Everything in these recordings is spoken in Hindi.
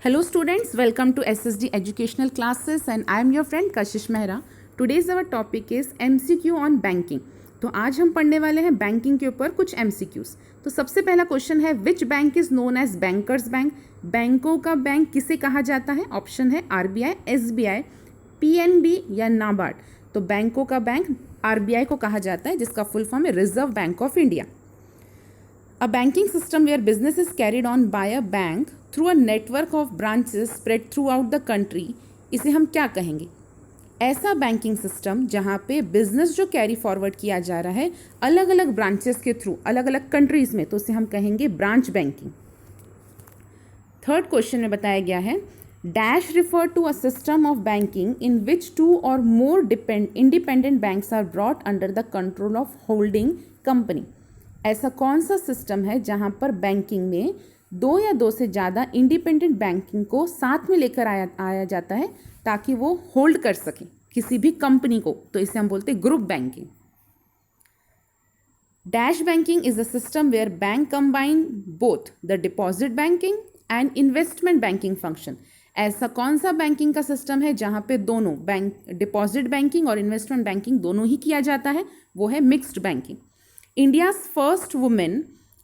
Hello students, welcome to SSD Educational Classes and I am your friend Kashish Mehra. Today's our topic is MCQ on banking. तो आज हम पढ़ने वाले हैं बैंकिंग के ऊपर कुछ MCQs. तो सबसे पहला क्वेश्चन है which bank is known as bankers bank. बैंकों का बैंक किसे कहा जाता है? ऑप्शन है RBI, SBI, PNB या नाबार्ड. तो बैंकों का बैंक RBI को कहा जाता है जिसका फुल फॉर्म है reserve bank of India. A banking system where business is carried on by a bank through a network of branches spread throughout the country, इसे हम क्या कहेंगे? ऐसा बैंकिंग सिस्टम जहाँ पे बिजनेस जो कैरी फॉरवर्ड किया जा रहा है अलग अलग ब्रांचेस के थ्रू अलग अलग कंट्रीज में, तो उसे हम कहेंगे ब्रांच बैंकिंग. थर्ड क्वेश्चन में बताया गया है dash refer to a system of banking in which two or more independent banks are brought under the control of holding company. ऐसा कौन सा सिस्टम है जहां पर बैंकिंग में दो या दो से ज़्यादा इंडिपेंडेंट बैंकिंग को साथ में लेकर आया जाता है ताकि वो होल्ड कर सके किसी भी कंपनी को, तो इसे हम बोलते हैं group banking. Dash banking is a system where bank combine both the deposit banking and investment banking function. ऐसा कौन सा बैंकिंग का सिस्टम है जहां पे दोनों बैंक डिपॉजिट बैंकिंग और इन्वेस्टमेंट बैंकिंग दोनों ही किया जाता है? वो है mixed banking. India's first women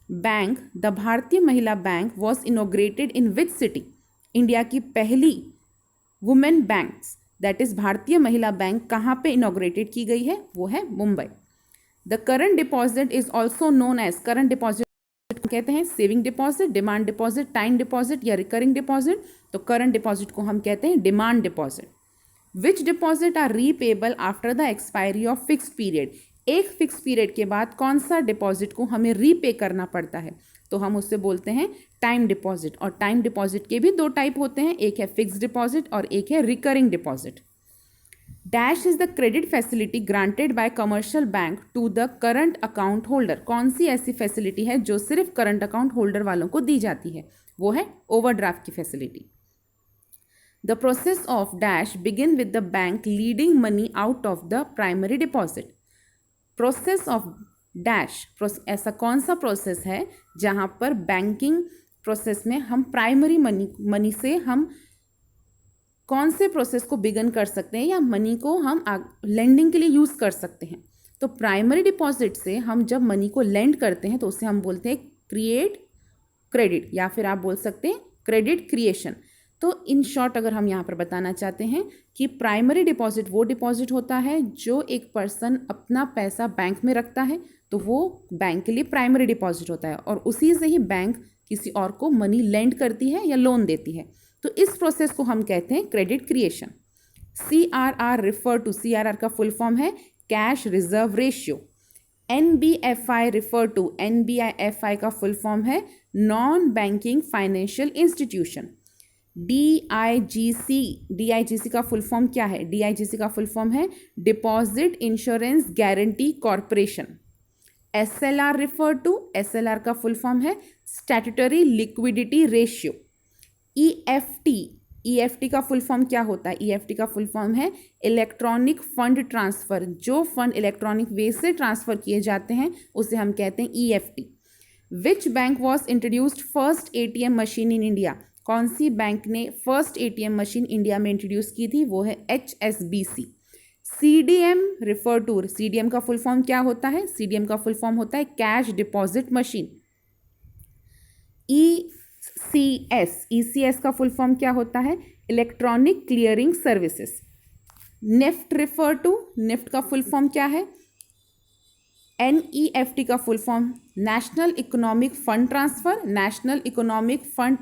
bank, the भारतीय महिला bank, was inaugurated in which city? India की पहली वुमेन बैंक्स दैट इज भारतीय महिला बैंक कहाँ पे इनॉग्रेटेड की गई है? वो है Mumbai. The current deposit is also known as current deposit कहते हैं saving deposit, demand deposit, time deposit या रिकरिंग डिपॉजिट. तो करंट डिपॉजिट को हम कहते हैं demand deposit. Which deposit are repayable after the expiry of fixed period. एक फिक्स पीरियड के बाद कौन सा डिपॉजिट को हमें रीपे करना पड़ता है? तो हम उससे बोलते हैं टाइम डिपॉजिट. और टाइम डिपॉजिट के भी दो टाइप होते हैं, एक है फिक्स डिपॉजिट और एक है recurring deposit. Dash is the credit facility granted by commercial bank to the current account holder. कौन सी ऐसी फैसिलिटी है जो सिर्फ करंट अकाउंट होल्डर वालों को दी जाती है? वो है ओवरड्राफ्ट की facility. The process of dash begin with the bank leading money out of the primary deposit. Process of dash ऐसा कौन सा प्रोसेस है जहाँ पर बैंकिंग प्रोसेस में हम प्राइमरी मनी से हम कौन से प्रोसेस को बिगन कर सकते हैं या मनी को हम लेंडिंग के लिए यूज़ कर सकते हैं? तो प्राइमरी डिपॉजिट से हम जब मनी को लेंड करते हैं तो उसे हम बोलते हैं क्रिएट क्रेडिट या फिर आप बोल सकते हैं क्रेडिट क्रिएशन. तो इन शॉर्ट अगर हम यहाँ पर बताना चाहते हैं कि प्राइमरी डिपॉजिट वो डिपॉजिट होता है जो एक पर्सन अपना पैसा बैंक में रखता है, तो वो बैंक के लिए प्राइमरी डिपॉजिट होता है और उसी से ही बैंक किसी और को मनी लेंड करती है या लोन देती है. तो इस प्रोसेस को हम कहते हैं credit creation. CRR refer to, CRR का फुल फॉर्म है cash reserve ratio. NBFI refer to, NBFI का फुल फॉर्म है non banking financial institution. DIGC का फुल फॉर्म क्या है? DIGC का फुल फॉर्म है deposit insurance guarantee corporation. SLR refer to, SLR का फुल फॉर्म है स्टैट्यूटरी लिक्विडिटी रेशियो. EFT का फुल फॉर्म क्या होता है? EFT का फुल फॉर्म है इलेक्ट्रॉनिक फंड ट्रांसफर. जो फंड इलेक्ट्रॉनिक वे से ट्रांसफर किए जाते हैं उसे हम कहते हैं EFT. Which bank was introduced first ATM machine in India. कौन सी बैंक ने फर्स्ट ATM मशीन इंडिया में इंट्रोड्यूस की थी? वो है HSBC. CDM refer to, CDM का फुल फॉर्म क्या होता है? CDM का फुल फॉर्म होता है कैश डिपॉजिट मशीन. ECS का फुल फॉर्म क्या होता है? Electronic clearing services. NEFT refer to, NEFT का फुल फॉर्म क्या है? NEFT का full form national economic fund transfer, national economic fund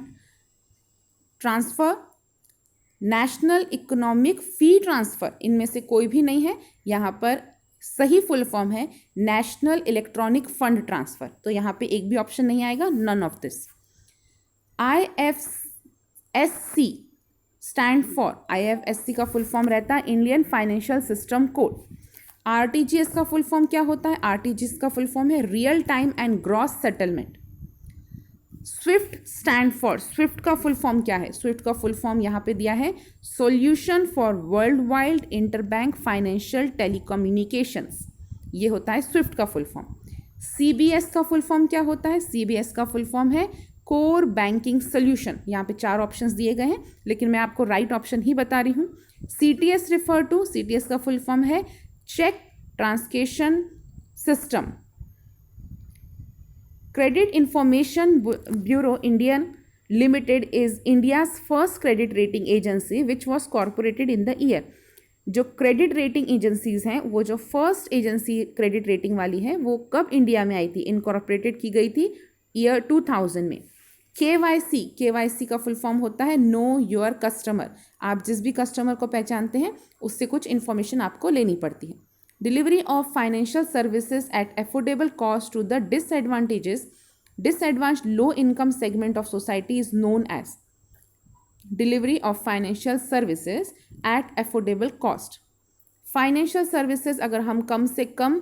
transfer, national economic fee transfer. इनमें से कोई भी नहीं है. यहाँ पर सही फुल फॉर्म है नेशनल इलेक्ट्रॉनिक फंड ट्रांसफर. तो यहाँ पे एक भी ऑप्शन नहीं आएगा, none of this. IFSC stand for, IFSC का फुल फॉर्म रहता है Indian financial system code. RTGS का फुल फॉर्म क्या होता है? RTGS का फुल फॉर्म है real time and gross settlement. Swift stand for, Swift का फुल फॉर्म क्या है? स्विफ्ट का फुल फॉर्म यहाँ पे दिया है solution for world wide interbank financial telecommunications. ये होता है स्विफ्ट का फुल फॉर्म. CBS का फुल फॉर्म क्या होता है? CBS का फुल फॉर्म है कोर बैंकिंग सोल्यूशन। यहाँ पे 4 ऑप्शंस दिए गए हैं, लेकिन मैं आपको राइट ऑप्शन ही बता रही हूँ। CTS रिफर टू, CTS का फुल फॉर्म है cheque truncation system. Credit information bureau Indian limited is India's first credit rating agency which was corporated in the year. जो क्रेडिट रेटिंग एजेंसीज हैं, वो जो फर्स्ट एजेंसी क्रेडिट रेटिंग वाली है, वो कब इंडिया में आई थी, इनकॉर्पोरेटेड की गई थी ईयर 2000 में। KYC का फुल फॉर्म होता है नो योर कस्टमर। आप जिस भी कस्टमर को पहचानते हैं उससे कुछ इन्फॉर्मेशन आपको लेनी पड़ती है। Delivery of financial services at affordable cost to the disadvantaged low income segment of society is known as delivery of financial services at affordable cost। Financial services अगर हम कम से कम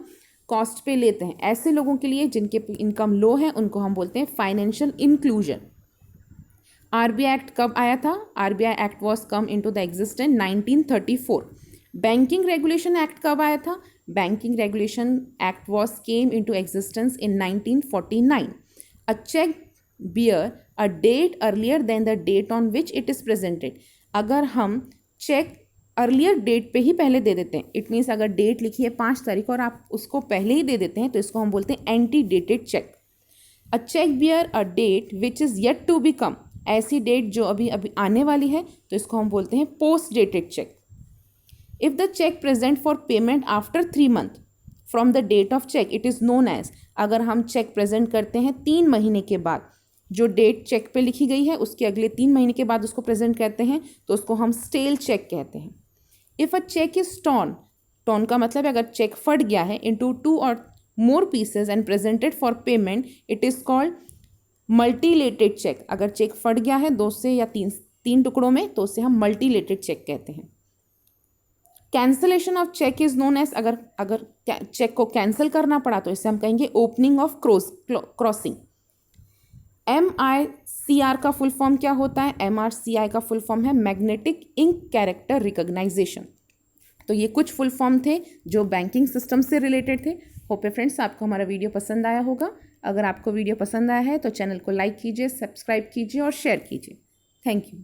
कॉस्ट पे लेते हैं, ऐसे लोगों के लिए जिनके इनकम लो है, उनको हम बोलते हैं फाइनेंशियल इंक्लूजन। RBI एक्ट कब आया था? RBI act was come into the existence 1934। Banking regulation act कब आया था? Banking regulation act was came into existence in 1949। A check bear a date earlier than the date on which it is presented। अगर हम चेक अर्लियर डेट पे ही पहले दे देते हैं, इट मीन्स अगर डेट लिखी है 5 तारीख और आप उसको पहले ही दे देते हैं, तो इसको हम बोलते हैं ante dated cheque. A cheque bear a date which is yet to be come, ऐसी डेट जो अभी आने वाली है, तो इसको हम बोलते हैं post dated cheque. If the cheque present for payment after 3 months from the date of cheque, it is known as, अगर हम चेक प्रेजेंट करते हैं 3 महीने के बाद, जो डेट चेक पे लिखी गई है उसके अगले 3 महीने के बाद उसको प्रेजेंट करते हैं, तो उसको हम स्टेल चेक कहते हैं। If a cheque is torn का मतलब है अगर चेक फट गया है into 2 or more pieces and presented for payment, it is called mutilated cheque. अगर चेक फट गया है 2 से या 3 टुकड़ों में, तो उसे हम मल्टीलेटेड चेक कहते हैं। Cancellation of cheque is known as, अगर चेक को कैंसिल करना पड़ा तो इसे हम कहेंगे ओपनिंग ऑफ क्रॉसिंग। MICR का फुल फॉर्म क्या होता है? MRCI का फुल फॉर्म है मैग्नेटिक इंक कैरेक्टर रिकॉग्नाइजेशन। तो ये कुछ फुल फॉर्म थे जो बैंकिंग सिस्टम से रिलेटेड थे। होप फ्रेंड्स आपको हमारा वीडियो पसंद आया होगा। अगर आपको वीडियो पसंद आया है तो चैनल को लाइक कीजिए, सब्सक्राइब कीजिए और शेयर कीजिए। Thank you.